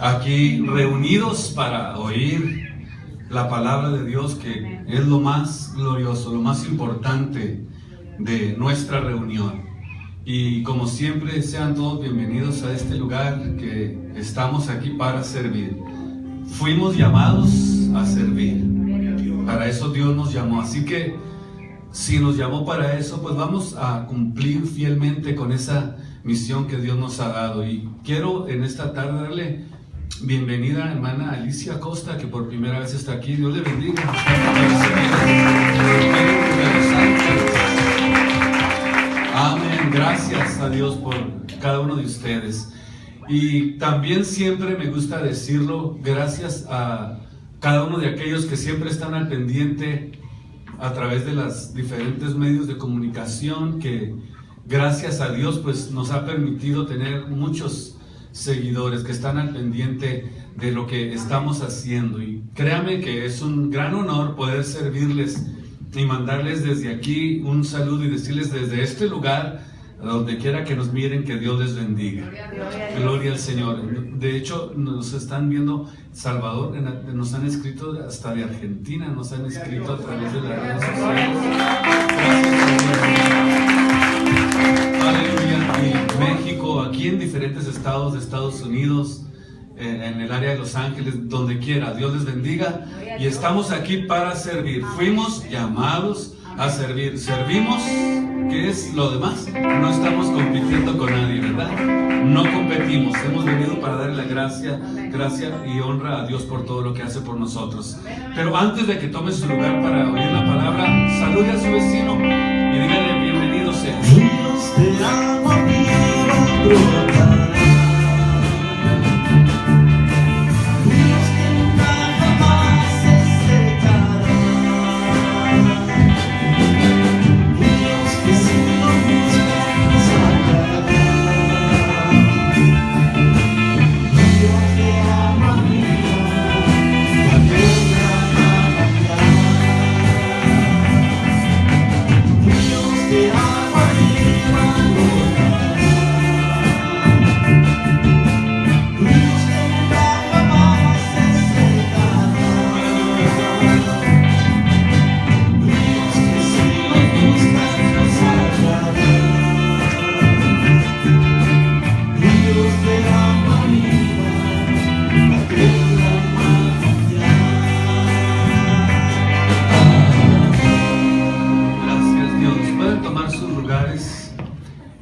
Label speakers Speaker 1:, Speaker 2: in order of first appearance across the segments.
Speaker 1: Aquí reunidos para oír la palabra de Dios, que es lo más glorioso, lo más importante de nuestra reunión. Y como siempre, sean todos bienvenidos a este lugar que estamos aquí para servir. Fuimos llamados a servir. Para eso Dios nos llamó. Así que si nos llamó para eso, pues vamos a cumplir fielmente con esa misión que Dios nos ha dado. Y quiero en esta tarde darle bienvenida a hermana Alicia Costa, que por primera vez está aquí. Dios le bendiga. Amén. Gracias a Dios por cada uno de ustedes. Y también siempre me gusta decirlo, gracias a cada uno de aquellos que siempre están al pendiente a través de los diferentes medios de comunicación, que gracias a Dios pues nos ha permitido tener muchos seguidores que están al pendiente de lo que estamos haciendo. Y créame que es un gran honor poder servirles y mandarles desde aquí un saludo y decirles desde este lugar, a donde quiera que nos miren, que Dios les bendiga. Gloria al Señor. De hecho, nos están viendo Salvador, nos han escrito hasta de Argentina, nos han escrito a través de las redes sociales. Aleluya. Y México, aquí en diferentes estados de Estados Unidos, en el área de Los Ángeles, donde quiera, Dios les bendiga. Y estamos aquí para servir. Fuimos llamados a servir. Servimos. ¿Qué es lo demás? No estamos compitiendo con nadie, ¿verdad? No competimos, hemos venido para darle la gracia y honra a Dios por todo lo que hace por nosotros. Pero antes de que tome su lugar para oír la palabra, salude a su vecino y dígale: bienvenido sea.
Speaker 2: Dios te ama, mi brota.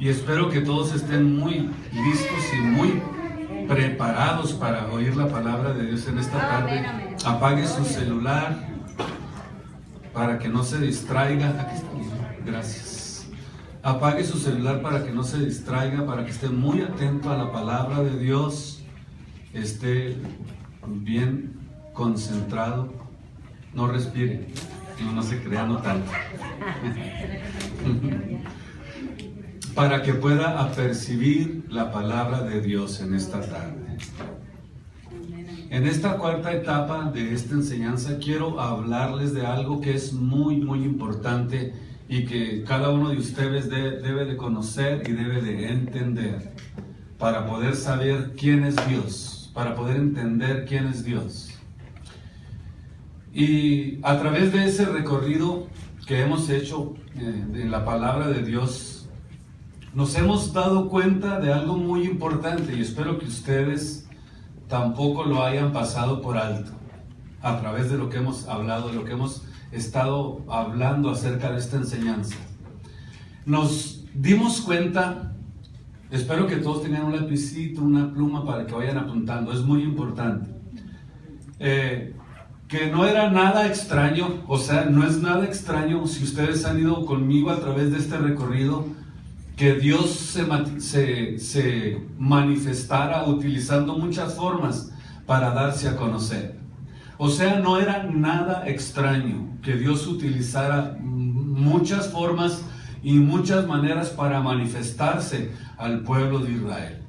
Speaker 1: Espero que todos estén muy listos y muy preparados para oír la palabra de Dios en esta tarde. Apague su celular para que no se distraiga. Aquí está. Gracias. Apague su celular para que no se distraiga, para que esté muy atento a la palabra de Dios, esté bien concentrado. No respire, no se crea, no tanto. Para que pueda apercibir la palabra de Dios en esta tarde. En esta cuarta etapa de esta enseñanza quiero hablarles de algo que es muy importante y que cada uno de ustedes debe de conocer y debe de entender para poder saber quién es Dios, para poder entender quién es Dios. Y a través de ese recorrido que hemos hecho en la palabra de Dios, nos hemos dado cuenta de algo muy importante, y espero que ustedes tampoco lo hayan pasado por alto a través de lo que hemos hablado, de lo que hemos estado hablando acerca de esta enseñanza. Nos dimos cuenta, espero que todos tengan un lapicito, una pluma para que vayan apuntando, es muy importante, que no era nada extraño, o sea, no es nada extraño si ustedes han ido conmigo a través de este recorrido, que Dios se manifestara utilizando muchas formas para darse a conocer. O sea, no era nada extraño que Dios utilizara muchas formas y muchas maneras para manifestarse al pueblo de Israel.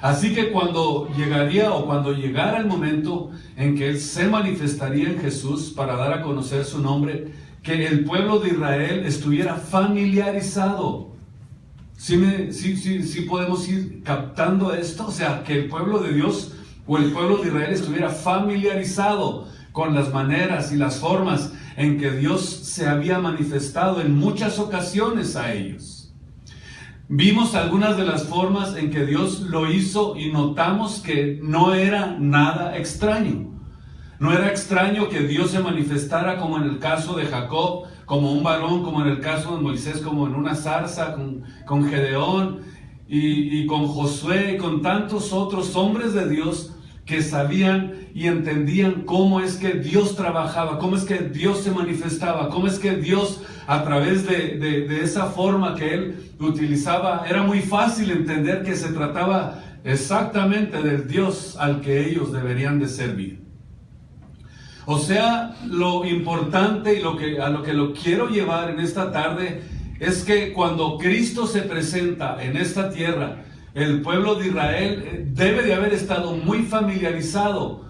Speaker 1: Así que cuando llegara el momento en que Él se manifestaría en Jesús para dar a conocer su nombre, que el pueblo de Israel estuviera familiarizado. Sí podemos ir captando esto, o sea, que el pueblo de Dios o el pueblo de Israel estuviera familiarizado con las maneras y las formas en que Dios se había manifestado en muchas ocasiones a ellos. Vimos algunas de las formas en que Dios lo hizo y notamos que no era nada extraño. No era extraño que Dios se manifestara como en el caso de Jacob, como un varón, como en el caso de Moisés, como en una zarza, con Gedeón y con Josué y con tantos otros hombres de Dios que sabían y entendían cómo es que Dios trabajaba, cómo es que Dios se manifestaba, cómo es que Dios a través de esa forma que Él utilizaba, era muy fácil entender que se trataba exactamente del Dios al que ellos deberían de servir. O sea, lo importante y a lo que lo quiero llevar en esta tarde es que cuando Cristo se presenta en esta tierra, el pueblo de Israel debe de haber estado muy familiarizado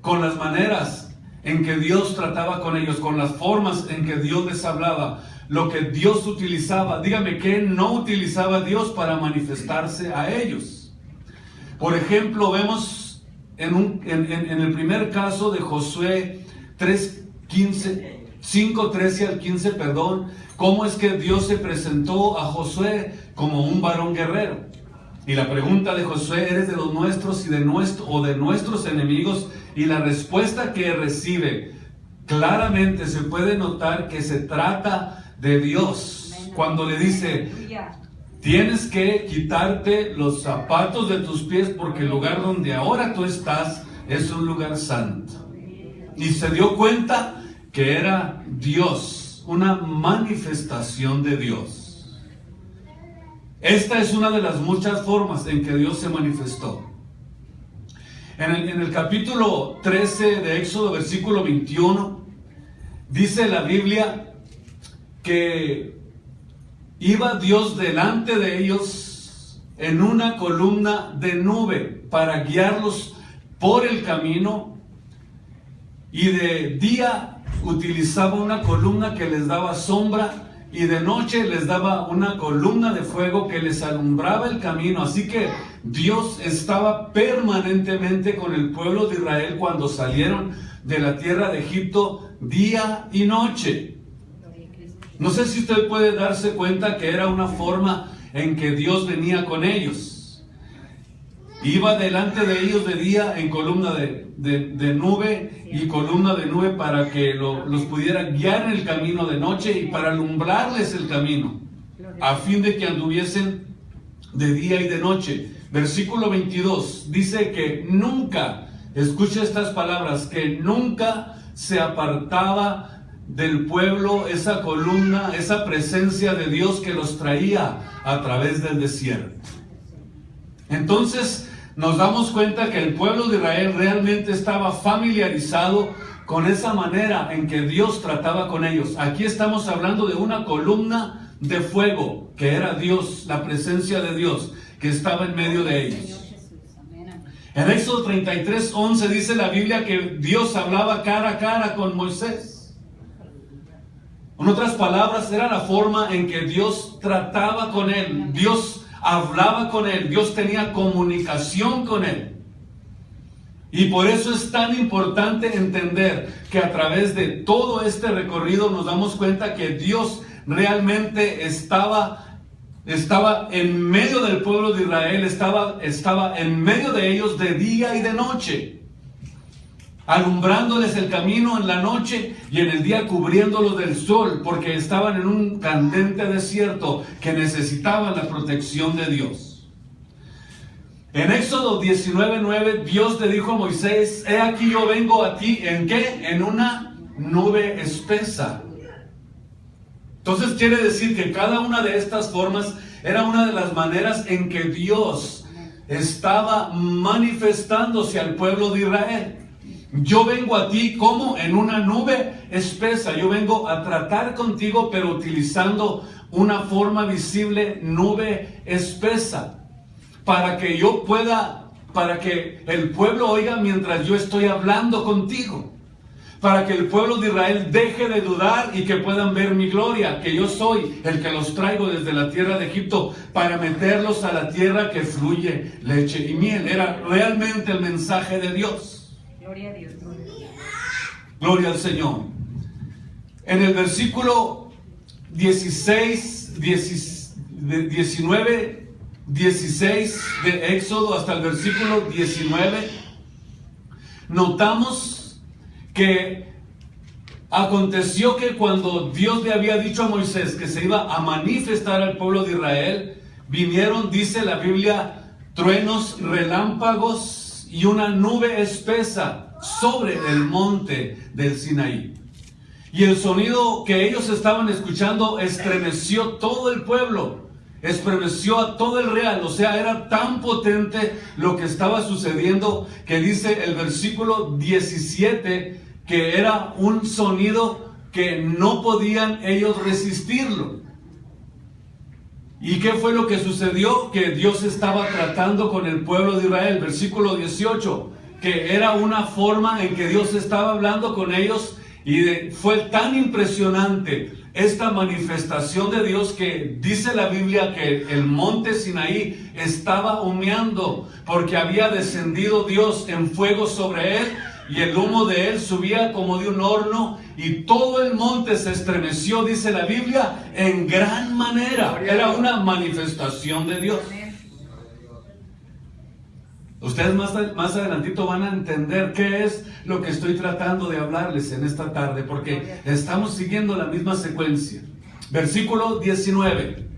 Speaker 1: con las maneras en que Dios trataba con ellos, con las formas en que Dios les hablaba, lo que Dios utilizaba. Dígame, ¿qué no utilizaba Dios para manifestarse a ellos? Por ejemplo, vemos en el primer caso de Josué 5:13 al 15, cómo es que Dios se presentó a Josué como un varón guerrero. Y la pregunta de Josué: ¿eres de los nuestros y de nuestros enemigos? Y la respuesta que recibe, claramente se puede notar que se trata de Dios. Cuando le dice: tienes que quitarte los zapatos de tus pies porque el lugar donde ahora tú estás es un lugar santo. Y se dio cuenta que era Dios, una manifestación de Dios. Esta es una de las muchas formas en que Dios se manifestó. En el capítulo 13 de Éxodo, versículo 21, dice la Biblia que iba Dios delante de ellos en una columna de nube para guiarlos por el camino, y de día utilizaba una columna que les daba sombra, y de noche les daba una columna de fuego que les alumbraba el camino. Así que Dios estaba permanentemente con el pueblo de Israel cuando salieron de la tierra de Egipto, día y noche. No sé si usted puede darse cuenta que era una forma en que Dios venía con ellos. Iba delante de ellos de día en columna de nube, y columna de nube para que los pudiera guiar en el camino de noche y para alumbrarles el camino, a fin de que anduviesen de día y de noche. Versículo 22 dice que nunca, escuche estas palabras, que nunca se apartaba del pueblo esa columna, esa presencia de Dios que los traía a través del desierto. Entonces nos damos cuenta que el pueblo de Israel realmente estaba familiarizado con esa manera en que Dios trataba con ellos. Aquí estamos hablando de una columna de fuego, que era Dios, la presencia de Dios, que estaba en medio de ellos. En Éxodo 33:11 dice la Biblia que Dios hablaba cara a cara con Moisés. En otras palabras, era la forma en que Dios trataba con él. Dios hablaba con él, Dios tenía comunicación con él. Y por eso es tan importante entender que a través de todo este recorrido nos damos cuenta que Dios realmente estaba en medio del pueblo de Israel, estaba en medio de ellos de día y de noche, alumbrándoles el camino en la noche y en el día cubriéndolos del sol, porque estaban en un candente desierto que necesitaban la protección de Dios. En Éxodo 19:9, Dios le dijo a Moisés: he aquí yo vengo a ti, ¿en qué? En una nube espesa. Entonces quiere decir que cada una de estas formas era una de las maneras en que Dios estaba manifestándose al pueblo de Israel. Yo vengo a ti como en una nube espesa. Yo vengo a tratar contigo, pero utilizando una forma visible, nube espesa, para que para que el pueblo oiga mientras yo estoy hablando contigo, para que el pueblo de Israel deje de dudar y que puedan ver mi gloria, que yo soy el que los traigo desde la tierra de Egipto para meterlos a la tierra que fluye leche y miel. Era realmente el mensaje de Dios.
Speaker 3: Gloria a Dios.
Speaker 1: Gloria al Señor. En el versículo 19, 16 de Éxodo hasta el versículo 19, notamos que aconteció que cuando Dios le había dicho a Moisés que se iba a manifestar al pueblo de Israel, vinieron, dice la Biblia, truenos, relámpagos y una nube espesa sobre el monte del Sinaí. Y el sonido que ellos estaban escuchando estremeció todo el pueblo, estremeció a todo el real. O sea, era tan potente lo que estaba sucediendo que dice el versículo 17 que era un sonido que no podían ellos resistirlo. ¿Y qué fue lo que sucedió? Que Dios estaba tratando con el pueblo de Israel. Versículo 18, que era una forma en que Dios estaba hablando con ellos. Y fue tan impresionante esta manifestación de Dios que dice la Biblia que el monte Sinaí estaba humeando porque había descendido Dios en fuego sobre él y el humo de él subía como de un horno y todo el monte se estremeció, dice la Biblia, en gran manera. Era una manifestación de Dios. Ustedes más adelantito van a entender qué es lo que estoy tratando de hablarles en esta tarde, porque estamos siguiendo la misma secuencia. Versículo 19.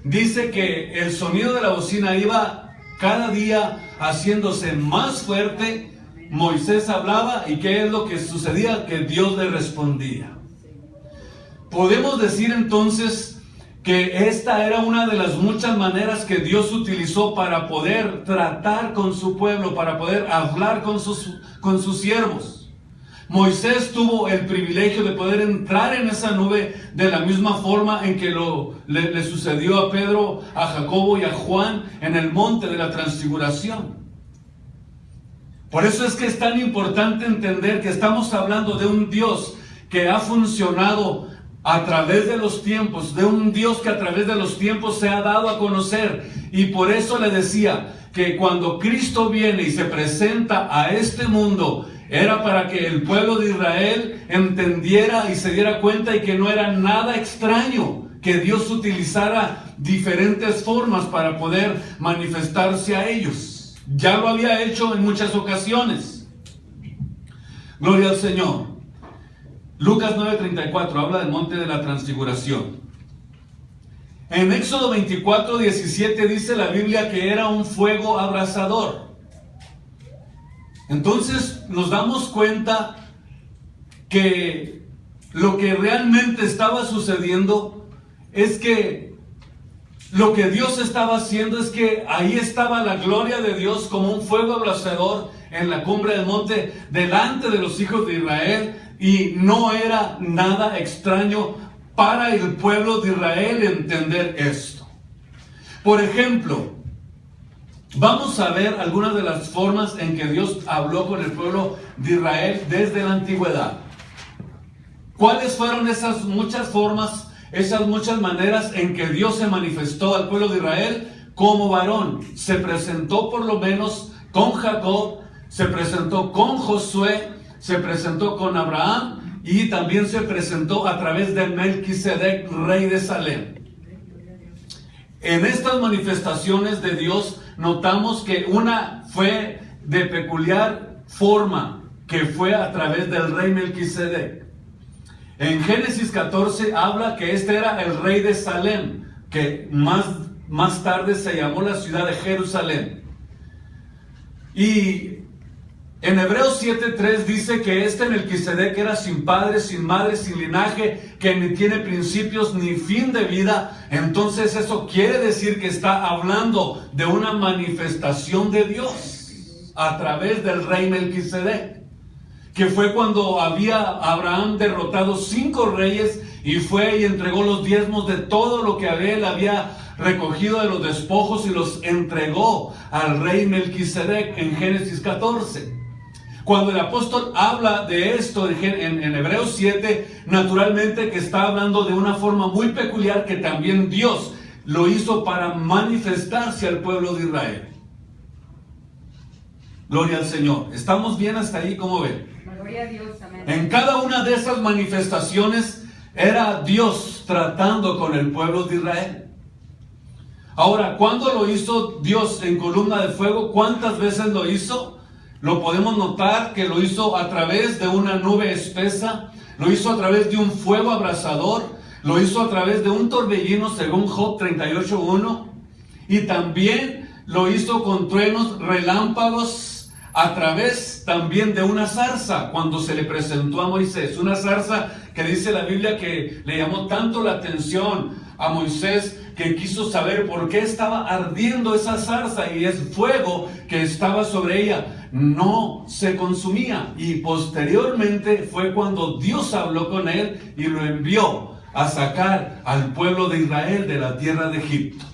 Speaker 1: Dice que el sonido de la bocina iba cada día haciéndose más fuerte. Moisés hablaba y ¿qué es lo que sucedía? Que Dios le respondía. Podemos decir entonces que esta era una de las muchas maneras que Dios utilizó para poder tratar con su pueblo, para poder hablar con sus siervos. Moisés tuvo el privilegio de poder entrar en esa nube de la misma forma en que le sucedió a Pedro, a Jacobo y a Juan en el monte de la transfiguración. Por eso es que es tan importante entender que estamos hablando de un Dios que ha funcionado a través de los tiempos, de un Dios que a través de los tiempos se ha dado a conocer. Y por eso le decía que cuando Cristo viene y se presenta a este mundo, era para que el pueblo de Israel entendiera y se diera cuenta y que no era nada extraño que Dios utilizara diferentes formas para poder manifestarse a ellos. Ya lo había hecho en muchas ocasiones. Gloria al Señor. Lucas 9:34 habla del monte de la transfiguración. En Éxodo 24:17 dice la Biblia que era un fuego abrasador. Entonces nos damos cuenta que lo que realmente estaba sucediendo es que lo que Dios estaba haciendo es que ahí estaba la gloria de Dios como un fuego abrasador en la cumbre del monte delante de los hijos de Israel. Y no era nada extraño para el pueblo de Israel entender esto. Por ejemplo, vamos a ver algunas de las formas en que Dios habló con el pueblo de Israel desde la antigüedad. ¿Cuáles fueron esas muchas formas, esas muchas maneras en que Dios se manifestó al pueblo de Israel como varón? Se presentó por lo menos con Jacob, se presentó con Josué, se presentó con Abraham y también se presentó a través de Melquisedec, rey de Salem. En estas manifestaciones de Dios notamos que una fue de peculiar forma, que fue a través del rey Melquisedec. En Génesis 14 habla que este era el rey de Salem, que más tarde se llamó la ciudad de Jerusalén. Y en Hebreos 7:3 dice que este Melquisedec era sin padre, sin madre, sin linaje, que ni tiene principios ni fin de vida. Entonces eso quiere decir que está hablando de una manifestación de Dios a través del rey Melquisedec, que fue cuando había Abraham derrotado 5 reyes y fue y entregó los diezmos de todo lo que él había recogido de los despojos y los entregó al rey Melquisedec en Génesis 14. Cuando el apóstol habla de esto en Hebreos 7, naturalmente que está hablando de una forma muy peculiar que también Dios lo hizo para manifestarse al pueblo de Israel. Gloria al Señor. ¿Estamos bien hasta ahí? ¿Cómo ven?
Speaker 3: Gloria a Dios, amén.
Speaker 1: En cada una de esas manifestaciones era Dios tratando con el pueblo de Israel. Ahora, ¿cuándo lo hizo Dios en columna de fuego? ¿Cuántas veces lo hizo? Lo podemos notar que lo hizo a través de una nube espesa, lo hizo a través de un fuego abrasador, lo hizo a través de un torbellino según Job 38:1, y también lo hizo con truenos, relámpagos, a través también de una zarza cuando se le presentó a Moisés. Una zarza que dice la Biblia que le llamó tanto la atención a Moisés que quiso saber por qué estaba ardiendo esa zarza, y es fuego que estaba sobre ella. No se consumía, y posteriormente fue cuando Dios habló con él y lo envió a sacar al pueblo de Israel de la tierra de Egipto.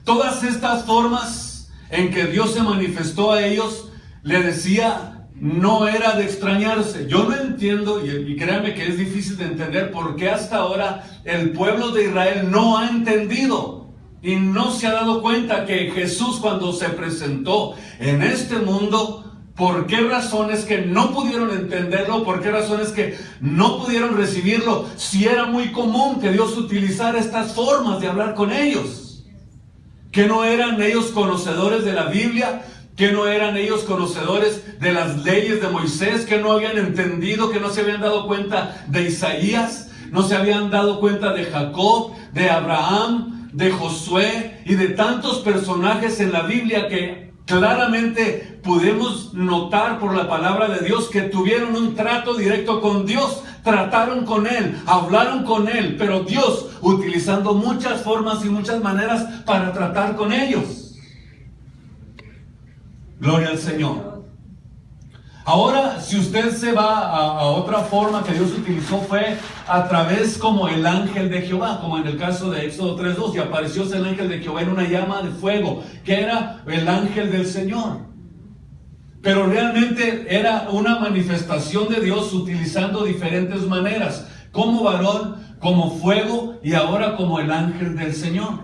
Speaker 1: Todas estas formas en que Dios se manifestó a ellos, le decía, no era de extrañarse. Yo no entiendo, y créanme que es difícil de entender, por qué hasta ahora el pueblo de Israel no ha entendido y no se ha dado cuenta que Jesús, cuando se presentó en este mundo, por qué razones que no pudieron entenderlo, por qué razones que no pudieron recibirlo, si era muy común que Dios utilizara estas formas de hablar con ellos. Que no eran ellos conocedores de la Biblia, que no eran ellos conocedores de las leyes de Moisés, que no habían entendido, que no se habían dado cuenta de Isaías, no se habían dado cuenta de Jacob, de Abraham, de Josué y de tantos personajes en la Biblia que claramente podemos notar por la palabra de Dios que tuvieron un trato directo con Dios, trataron con Él, hablaron con Él, pero Dios utilizando muchas formas y muchas maneras para tratar con ellos. Gloria al Señor. Ahora, si usted se va a otra forma que Dios utilizó, fue a través como el ángel de Jehová, como en el caso de Éxodo 3:2, y apareció el ángel de Jehová en una llama de fuego, que era el ángel del Señor. Pero realmente era una manifestación de Dios utilizando diferentes maneras, como varón, como fuego y ahora como el ángel del Señor.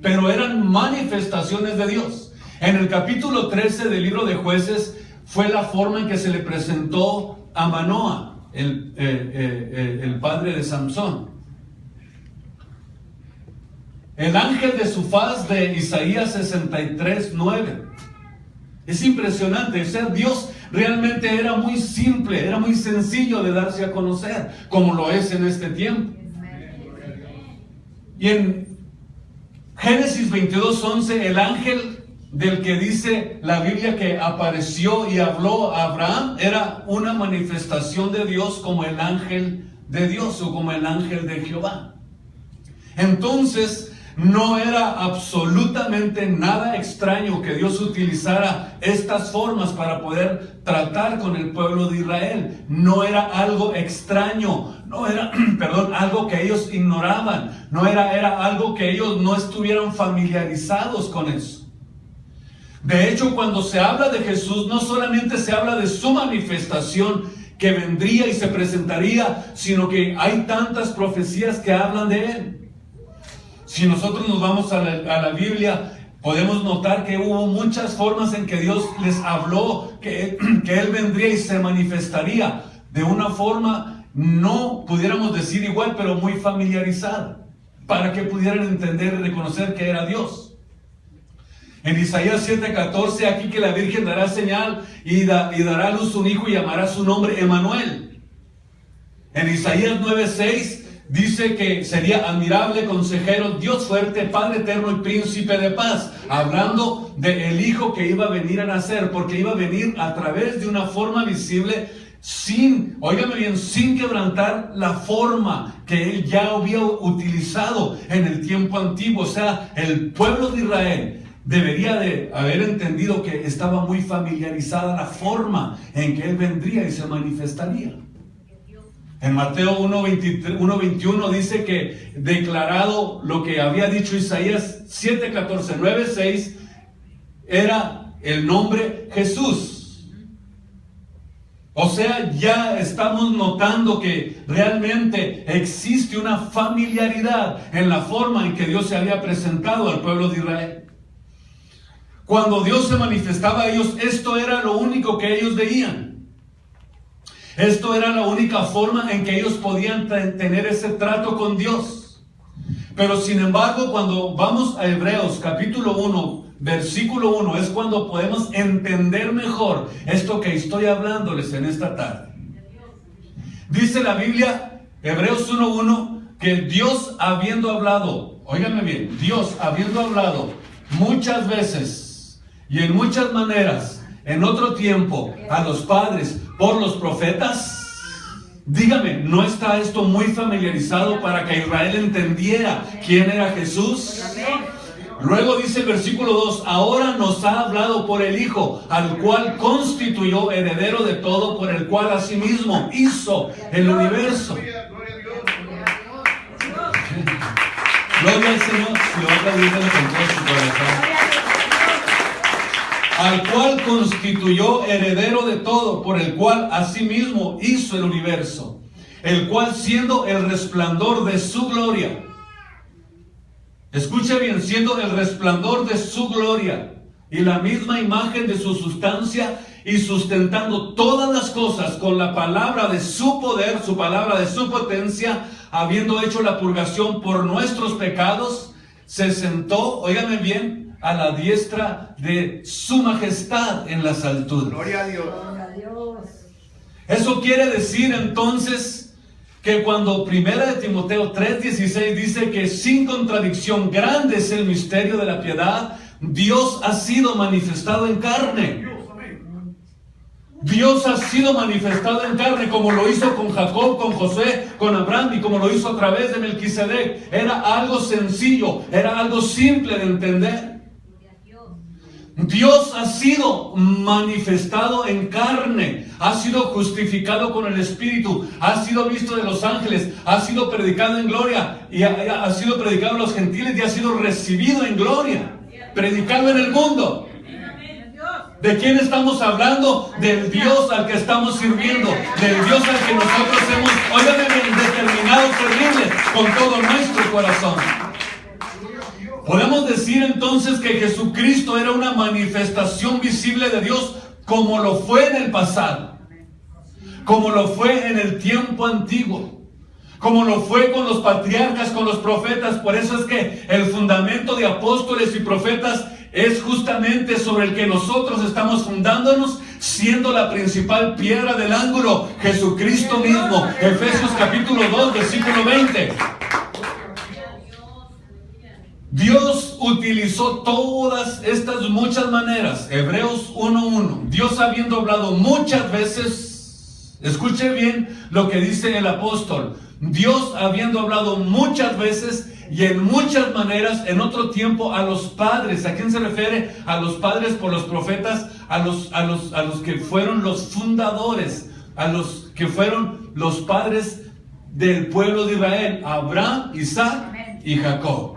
Speaker 1: Pero eran manifestaciones de Dios. En el capítulo 13 del libro de Jueces fue la forma en que se le presentó a Manoa, el padre de Samsón. El ángel de su faz de Isaías 63:9. Es impresionante, o sea, Dios realmente era muy simple, era muy sencillo de darse a conocer, como lo es en este tiempo. Y en Génesis 22:11, el ángel del que dice la Biblia que apareció y habló a Abraham, era una manifestación de Dios como el ángel de Dios o como el ángel de Jehová. Entonces, no era absolutamente nada extraño que Dios utilizara estas formas para poder tratar con el pueblo de Israel. No era algo extraño, no era, algo que ellos ignoraban, no era algo que ellos no estuvieran familiarizados con eso. De hecho, cuando se habla de Jesús, no solamente se habla de su manifestación que vendría y se presentaría, sino que hay tantas profecías que hablan de Él. Si nosotros nos vamos a la Biblia, podemos notar que hubo muchas formas en que Dios les habló, que Él vendría y se manifestaría de una forma, no pudiéramos decir igual, pero muy familiarizada, para que pudieran entender y reconocer que era Dios. En Isaías 7:14, aquí que la Virgen dará señal y dará a luz un hijo y llamará su nombre Emmanuel. En Isaías 9:6 dice que sería admirable, consejero, Dios fuerte, Padre eterno y príncipe de paz, hablando del hijo que iba a venir a nacer, porque iba a venir a través de una forma visible, sin quebrantar la forma que él ya había utilizado en el tiempo antiguo. O sea, el pueblo de Israel debería de haber entendido que estaba muy familiarizada la forma en que Él vendría y se manifestaría. En Mateo 1:21 dice que declarado lo que había dicho Isaías 7:14, 9:6 era el nombre Jesús. O sea, ya estamos notando que realmente existe una familiaridad en la forma en que Dios se había presentado al pueblo de Israel. Cuando Dios se manifestaba a ellos, esto era lo único que ellos veían. Esto era la única forma en que ellos podían tener ese trato con Dios. Pero sin embargo, cuando vamos a Hebreos capítulo 1, versículo 1, es cuando podemos entender mejor esto que estoy hablándoles en esta tarde. Dice la Biblia, Hebreos 1:1, que Dios habiendo hablado, óiganme bien, Dios habiendo hablado muchas veces y en muchas maneras, en otro tiempo, a los padres por los profetas. Dígame, ¿no está esto muy familiarizado para que Israel entendiera quién era Jesús? Luego dice el versículo 2, ahora nos ha hablado por el Hijo, al cual constituyó heredero de todo, por el cual asimismo hizo el universo. Gloria al Señor, si lo va a aplaudir con todo su corazón. Al cual constituyó heredero de todo, por el cual asimismo hizo el universo, el cual siendo el resplandor de su gloria, escuche bien, siendo el resplandor de su gloria y la misma imagen de su sustancia, y sustentando todas las cosas con la palabra de su poder, su palabra de su potencia, habiendo hecho la purgación por nuestros pecados, se sentó, óigame bien, a la diestra de su majestad en las alturas.
Speaker 2: Gloria a Dios.
Speaker 1: Eso quiere decir entonces que cuando 1 de Timoteo 3:16 dice que sin contradicción grande es el misterio de la piedad, Dios ha sido manifestado en carne. Dios ha sido manifestado en carne, como lo hizo con Jacob, con José, con Abraham, y como lo hizo a través de Melquisedec. Era algo sencillo, era algo simple de entender. Dios ha sido manifestado en carne, ha sido justificado con el Espíritu, ha sido visto de los ángeles, ha sido predicado en gloria, y ha sido predicado a los gentiles y ha sido recibido en gloria, predicado en el mundo. ¿De quién estamos hablando? Del Dios al que estamos sirviendo, del Dios al que nosotros hemos, óigame bien, determinado servirle con todo nuestro corazón. Podemos decir entonces que Jesucristo era una manifestación visible de Dios, como lo fue en el pasado, como lo fue en el tiempo antiguo, como lo fue con los patriarcas, con los profetas. Por eso es que el fundamento de apóstoles y profetas es justamente sobre el que nosotros estamos fundándonos, siendo la principal piedra del ángulo Jesucristo mismo. Efesios capítulo 2, versículo 20. Dios utilizó todas estas muchas maneras. Hebreos 1:1. Dios habiendo hablado muchas veces, escuche bien lo que dice el apóstol. Dios habiendo hablado muchas veces y en muchas maneras en otro tiempo a los padres. ¿A quién se refiere? A los padres por los profetas, a los que fueron los fundadores, a los que fueron los padres del pueblo de Israel, Abraham, Isaac y Jacob.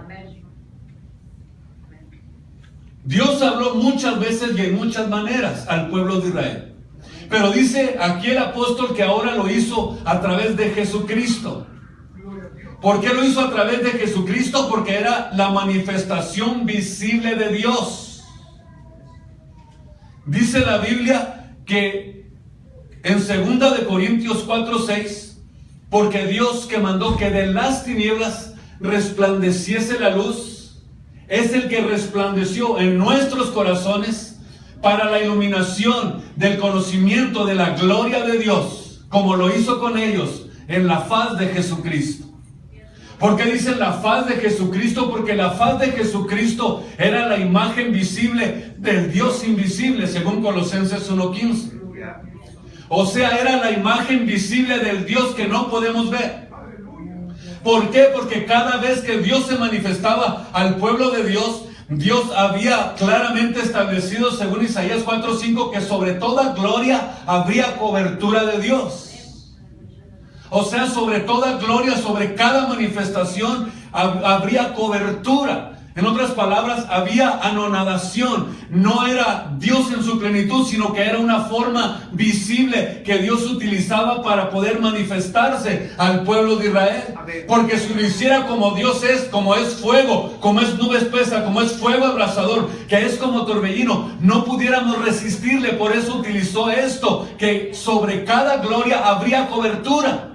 Speaker 1: Dios habló muchas veces y en muchas maneras al pueblo de Israel. Pero dice aquí el apóstol que ahora lo hizo a través de Jesucristo. ¿Por qué lo hizo a través de Jesucristo? Porque era la manifestación visible de Dios. Dice la Biblia que en 2 de Corintios 4:6, porque Dios que mandó que de las tinieblas resplandeciese la luz, es el que resplandeció en nuestros corazones para la iluminación del conocimiento de la gloria de Dios, como lo hizo con ellos en la faz de Jesucristo. ¿Por qué dicen la faz de Jesucristo? Porque la faz de Jesucristo era la imagen visible del Dios invisible, según Colosenses 1:15. O sea, era la imagen visible del Dios que no podemos ver. ¿Por qué? Porque cada vez que Dios se manifestaba al pueblo de Dios, Dios había claramente establecido, según Isaías 4:5, que sobre toda gloria habría cobertura de Dios. O sea, sobre toda gloria, sobre cada manifestación, habría cobertura. En otras palabras, había anonadación. No era Dios en su plenitud, sino que era una forma visible que Dios utilizaba para poder manifestarse al pueblo de Israel. Porque si lo hiciera como Dios es, como es fuego, como es nube espesa, como es fuego abrasador, que es como torbellino, no pudiéramos resistirle. Por eso utilizó esto, que sobre cada gloria habría cobertura.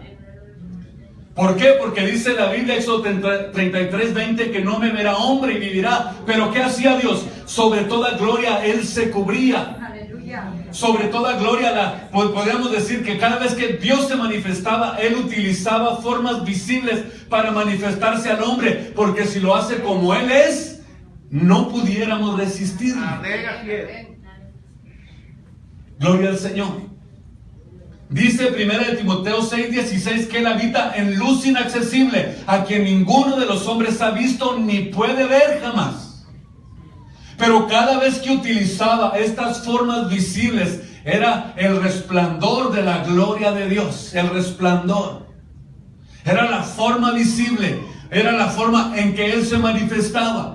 Speaker 1: ¿Por qué? Porque dice la Biblia, Éxodo 33:20, que no me verá hombre y vivirá. Pero ¿qué hacía Dios? Sobre toda gloria Él se cubría. Aleluya. Sobre toda gloria, podríamos decir que cada vez que Dios se manifestaba, Él utilizaba formas visibles para manifestarse al hombre. Porque si lo hace como Él es, no pudiéramos resistirle. Gloria al Señor. Dice 1 Timoteo 6:16 que Él habita en luz inaccesible, a quien ninguno de los hombres ha visto ni puede ver jamás. Pero cada vez que utilizaba estas formas visibles, era el resplandor de la gloria de Dios. El resplandor era la forma visible, era la forma en que Él se manifestaba.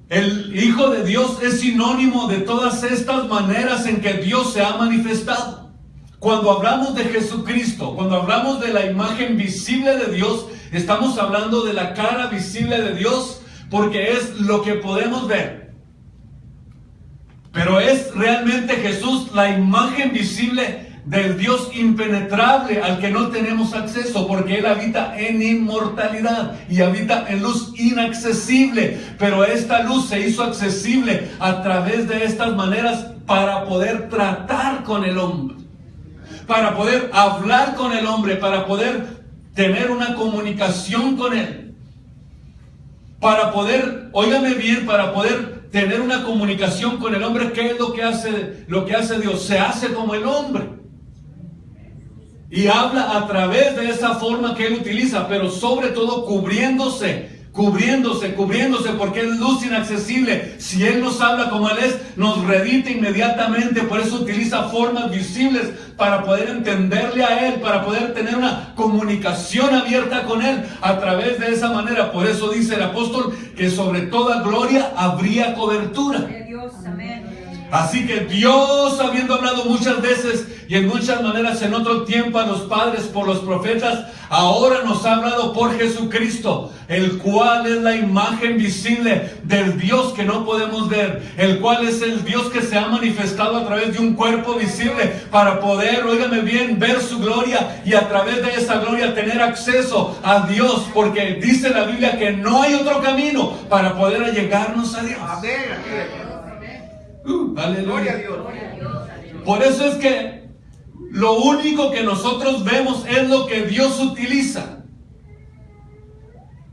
Speaker 1: El Hijo de Dios es sinónimo de todas estas maneras en que Dios se ha manifestado. Cuando hablamos de Jesucristo, cuando hablamos de la imagen visible de Dios, estamos hablando de la cara visible de Dios, porque es lo que podemos ver. Pero es realmente Jesús la imagen visible del Dios impenetrable al que no tenemos acceso, porque Él habita en inmortalidad y habita en luz inaccesible. Pero esta luz se hizo accesible a través de estas maneras para poder tratar con el hombre, para poder hablar con el hombre, para poder tener una comunicación con Él, para poder, óigame bien, para poder tener una comunicación con el hombre. ¿Qué es lo que hace Dios? Se hace como el hombre y habla a través de esa forma que Él utiliza, pero sobre todo cubriéndose, porque es luz inaccesible. Si Él nos habla como Él es, nos redita inmediatamente. Por eso utiliza formas visibles para poder entenderle a Él, para poder tener una comunicación abierta con Él a través de esa manera. Por eso dice el apóstol que sobre toda gloria habría cobertura.
Speaker 3: Dios, amén.
Speaker 1: Así que Dios, habiendo hablado muchas veces y en muchas maneras en otro tiempo a los padres por los profetas, ahora nos ha hablado por Jesucristo, el cual es la imagen visible del Dios que no podemos ver, el cual es el Dios que se ha manifestado a través de un cuerpo visible para poder, óigame bien, ver su gloria y a través de esa gloria tener acceso a Dios, porque dice la Biblia que no hay otro camino para poder allegarnos a Dios. Aleluya. Por eso es que lo único que nosotros vemos es lo que Dios utiliza.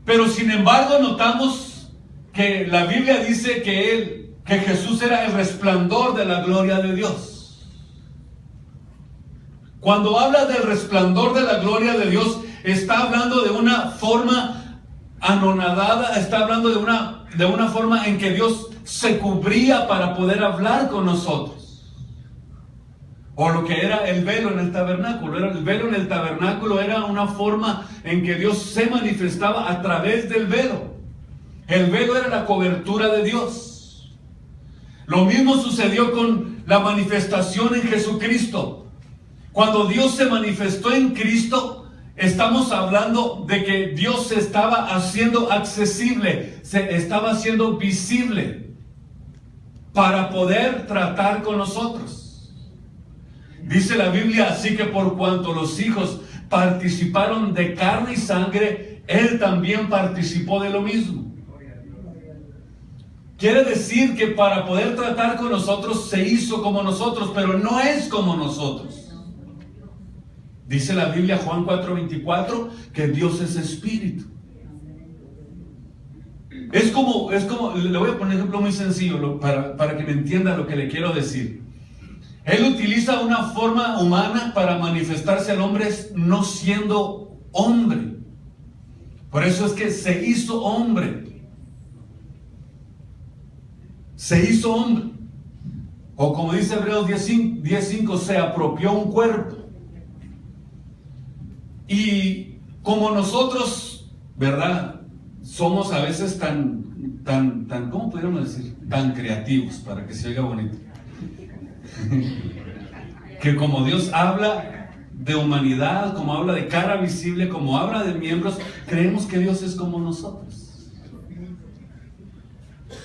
Speaker 1: Pero sin embargo notamos que la Biblia dice que Jesús era el resplandor de la gloria de Dios. Cuando habla del resplandor de la gloria de Dios, está hablando de una forma anonadada, está hablando de una forma en que Dios se cubría para poder hablar con nosotros. O lo que era el velo en el tabernáculo. El velo en el tabernáculo era una forma en que Dios se manifestaba a través del velo. El velo era la cobertura de Dios. Lo mismo sucedió con la manifestación en Jesucristo. Cuando Dios se manifestó en Cristo, estamos hablando de que Dios se estaba haciendo accesible, se estaba haciendo visible para poder tratar con nosotros. Dice la Biblia, así que por cuanto los hijos participaron de carne y sangre, Él también participó de lo mismo. Quiere decir que para poder tratar con nosotros se hizo como nosotros, pero no es como nosotros. Dice la Biblia, Juan 4:24, que Dios es espíritu. Es como, le voy a poner un ejemplo muy sencillo para que me entienda lo que le quiero decir. Él utiliza una forma humana para manifestarse al hombre no siendo hombre. Por eso es que se hizo hombre. Se hizo hombre. O como dice Hebreos 10:5, se apropió un cuerpo. Y como nosotros, ¿verdad? somos a veces tan, ¿cómo podríamos decir? Tan creativos, para que se oiga bonito. Que como Dios habla de humanidad, como habla de cara visible, como habla de miembros, creemos que Dios es como nosotros.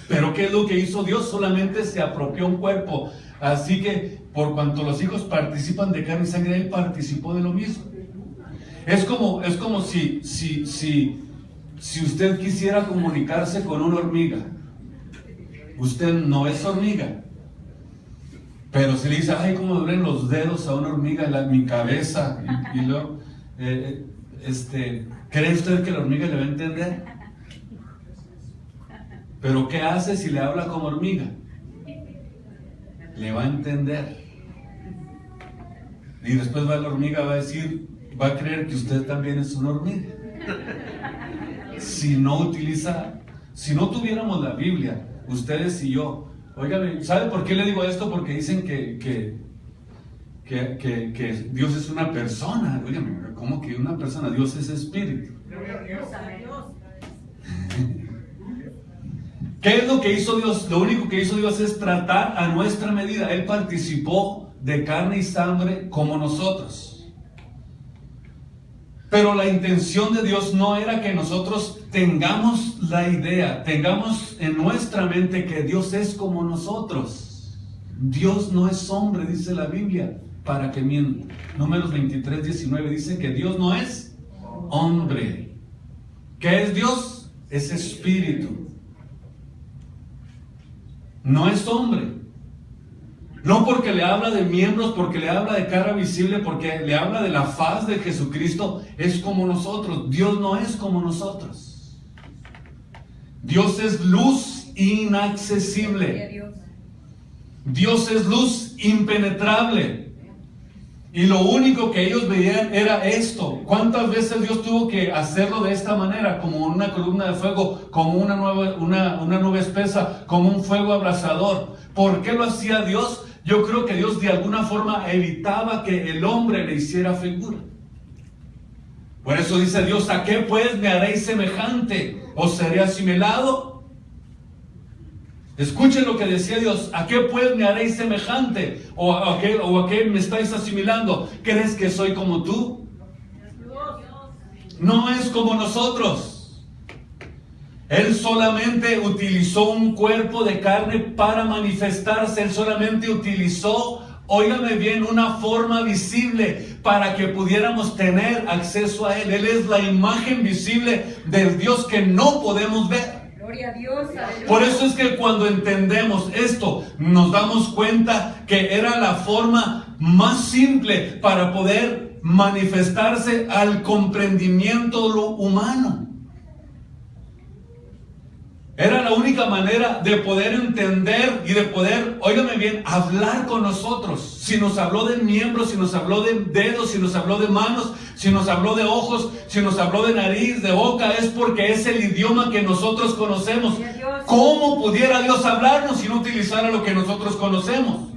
Speaker 1: Pero ¿qué es lo que hizo Dios? Solamente se apropió un cuerpo. Así que por cuanto los hijos participan de carne y sangre, Él participó de lo mismo. Es como si usted quisiera comunicarse con una hormiga. Usted no es hormiga. Pero si le dice, ay, cómo duelen los dedos a una hormiga, mi cabeza, y luego, ¿cree usted que la hormiga le va a entender? Pero ¿qué hace si le habla como hormiga? Le va a entender. Y después la hormiga va a decir, va a creer que usted también es una hormiga. Si no tuviéramos la Biblia, ustedes y yo, óigame, ¿sabe por qué le digo esto? Porque dicen que Dios es una persona. Óigame, ¿cómo que una persona? Dios es espíritu. ¿Qué es lo que hizo Dios? Lo único que hizo Dios es tratar a nuestra medida. Él participó de carne y sangre como nosotros. Pero la intención de Dios no era que nosotros tengamos la idea, tengamos en nuestra mente que Dios es como nosotros. Dios no es hombre, dice la Biblia, para que mienta. Números 23:19 dice que Dios no es hombre. ¿Qué es Dios? Es espíritu. No es hombre. No porque le habla de miembros, porque le habla de cara visible, porque le habla de la faz de Jesucristo, es como nosotros. Dios no es como nosotros. Dios es luz inaccesible. Dios es luz impenetrable. Y lo único que ellos veían era esto. ¿Cuántas veces Dios tuvo que hacerlo de esta manera? Como una columna de fuego, como una nube espesa, como un fuego abrasador. ¿Por qué lo hacía Dios? Yo creo que Dios de alguna forma evitaba que el hombre le hiciera figura. Por eso dice Dios, ¿a qué pues me haréis semejante? ¿Os seré asimilado? Escuchen lo que decía Dios, ¿a qué pues me haréis semejante? ¿O a qué me estáis asimilando? ¿Crees que soy como tú? No es como nosotros. Él solamente utilizó un cuerpo de carne para manifestarse. Él solamente utilizó, óigame bien, una forma visible para que pudiéramos tener acceso a Él. Él es la imagen visible del Dios que no podemos ver.
Speaker 3: Gloria a Dios, aleluya.
Speaker 1: Por eso es que cuando entendemos esto, nos damos cuenta que era la forma más simple para poder manifestarse al comprendimiento de lo humano. Era la única manera de poder entender y de poder, óigame bien, hablar con nosotros. Si nos habló de miembros, si nos habló de dedos, si nos habló de manos, si nos habló de ojos, si nos habló de nariz, de boca, es porque es el idioma que nosotros conocemos. ¿Cómo pudiera Dios hablarnos si no utilizara lo que nosotros conocemos?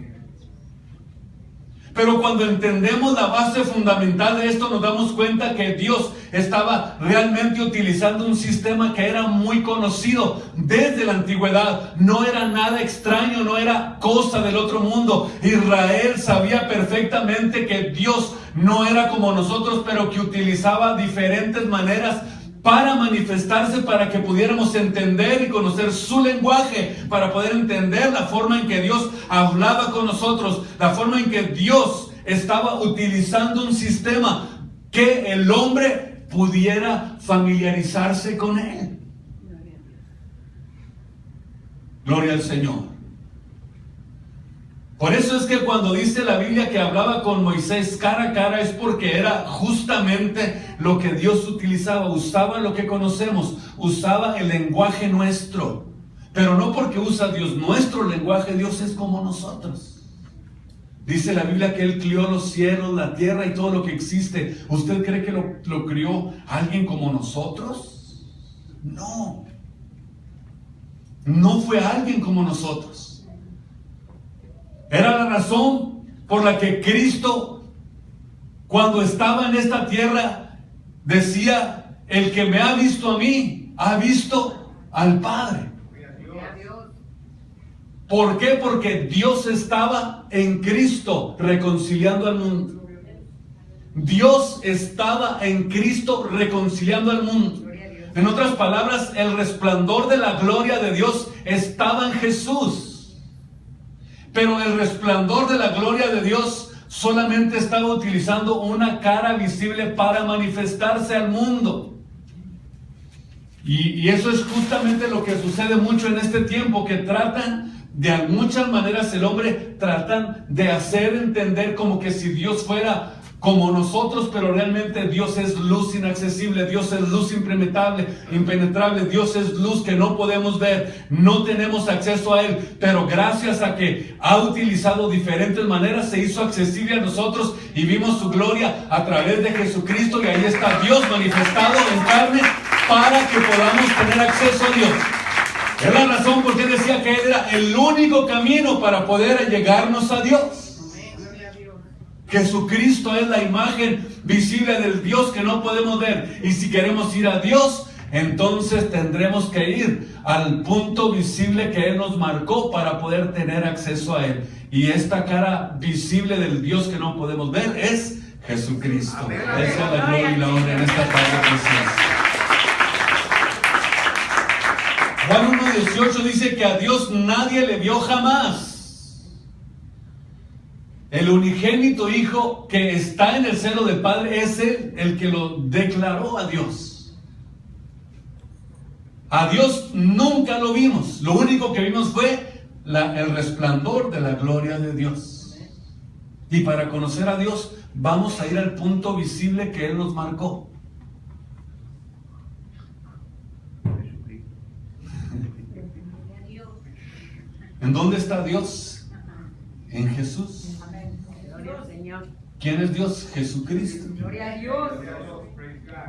Speaker 1: Pero cuando entendemos la base fundamental de esto, nos damos cuenta que Dios estaba realmente utilizando un sistema que era muy conocido desde la antigüedad. No era nada extraño, no era cosa del otro mundo. Israel sabía perfectamente que Dios no era como nosotros, pero que utilizaba diferentes maneras para manifestarse, para que pudiéramos entender y conocer su lenguaje, para poder entender la forma en que Dios hablaba con nosotros, la forma en que Dios estaba utilizando un sistema que el hombre pudiera familiarizarse con Él. Gloria al Señor. Por eso es que cuando dice la Biblia que hablaba con Moisés cara a cara, es porque era justamente lo que Dios utilizaba. Usaba lo que conocemos, usaba el lenguaje nuestro. Pero no porque usa Dios nuestro lenguaje, Dios es como nosotros. Dice la Biblia que Él crió los cielos, la tierra y todo lo que existe. ¿Usted cree que lo crió alguien como nosotros? No. No fue alguien como nosotros. Era la razón por la que Cristo, cuando estaba en esta tierra, decía: el que me ha visto a mí, ha visto al Padre. ¿Por qué? Porque Dios estaba en Cristo reconciliando al mundo. Dios estaba en Cristo reconciliando al mundo. En otras palabras, el resplandor de la gloria de Dios estaba en Jesús. Pero el resplandor de la gloria de Dios solamente estaba utilizando una cara visible para manifestarse al mundo. Y eso es justamente lo que sucede mucho en este tiempo, que tratan de muchas maneras, el hombre tratan de hacer entender como que si Dios fuera como nosotros, pero realmente Dios es luz inaccesible, Dios es luz impenetrable, Dios es luz que no podemos ver, no tenemos acceso a Él, pero gracias a que ha utilizado diferentes maneras, se hizo accesible a nosotros y vimos su gloria a través de Jesucristo, y ahí está Dios manifestado en carne para que podamos tener acceso a Dios. Es la razón por qué decía que Él era el único camino para poder llegarnos a Dios. Jesucristo es la imagen visible del Dios que no podemos ver. Y si queremos ir a Dios, entonces tendremos que ir al punto visible que Él nos marcó para poder tener acceso a Él. Y esta cara visible del Dios que no podemos ver es Jesucristo. Esa es la gloria y la honra en esta tarde preciosa. Juan 1:18 dice que a Dios nadie le vio jamás. El unigénito Hijo que está en el seno del Padre es Él el que lo declaró a Dios. A Dios nunca lo vimos. Lo único que vimos fue el resplandor de la gloria de Dios. Y para conocer a Dios vamos a ir al punto visible que Él nos marcó. ¿En dónde está Dios? En Jesús. ¿Quién es Dios? Jesucristo.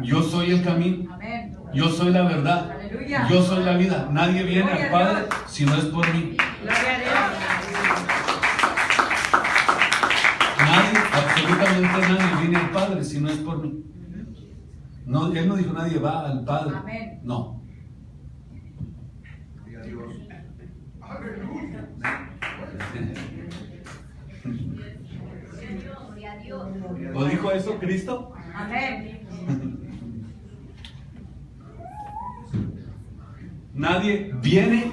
Speaker 1: Yo soy el camino. Yo soy la verdad. Yo soy la vida. Nadie viene al Padre si no es por mí. Nadie, absolutamente nadie viene al Padre si no es por mí. No, Él no dijo nadie va al Padre. No. ¿Lo dijo eso Cristo? Amén. Nadie viene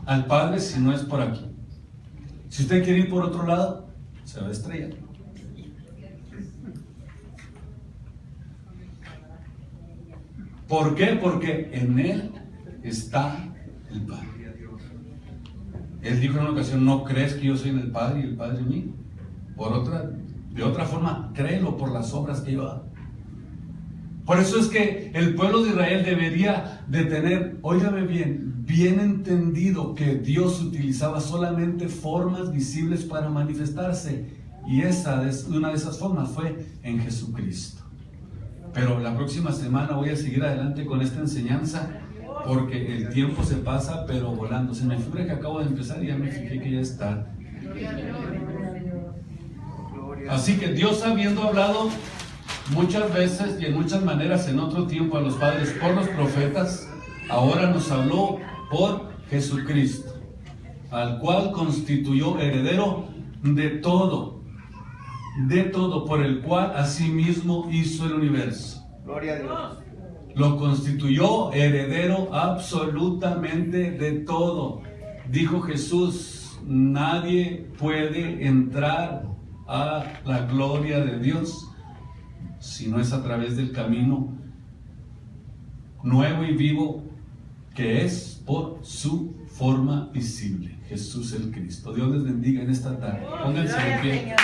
Speaker 1: al Padre si no es por aquí. Si usted quiere ir por otro lado, se va a estrellar. ¿Por qué? Porque en Él está el Padre. Él dijo en una ocasión: ¿no crees que yo soy en el Padre y el Padre en mí? De otra forma, créelo por las obras que yo hago. Por eso es que el pueblo de Israel debería de tener, óigame bien entendido que Dios utilizaba solamente formas visibles para manifestarse. Y una de esas formas fue en Jesucristo. Pero la próxima semana voy a seguir adelante con esta enseñanza, porque el tiempo se pasa pero volando. Se me figura que acabo de empezar y ya me fijé que ya está. Así que Dios, habiendo hablado muchas veces y en muchas maneras en otro tiempo a los padres por los profetas, ahora nos habló por Jesucristo, al cual constituyó heredero de todo, por el cual asimismo hizo el universo.
Speaker 3: Gloria a Dios.
Speaker 1: Lo constituyó heredero absolutamente de todo. Dijo Jesús: nadie puede entrar a la gloria de Dios si no es a través del camino nuevo y vivo que es por su forma visible, Jesús el Cristo. Dios les bendiga en esta tarde. Pónganse de pie.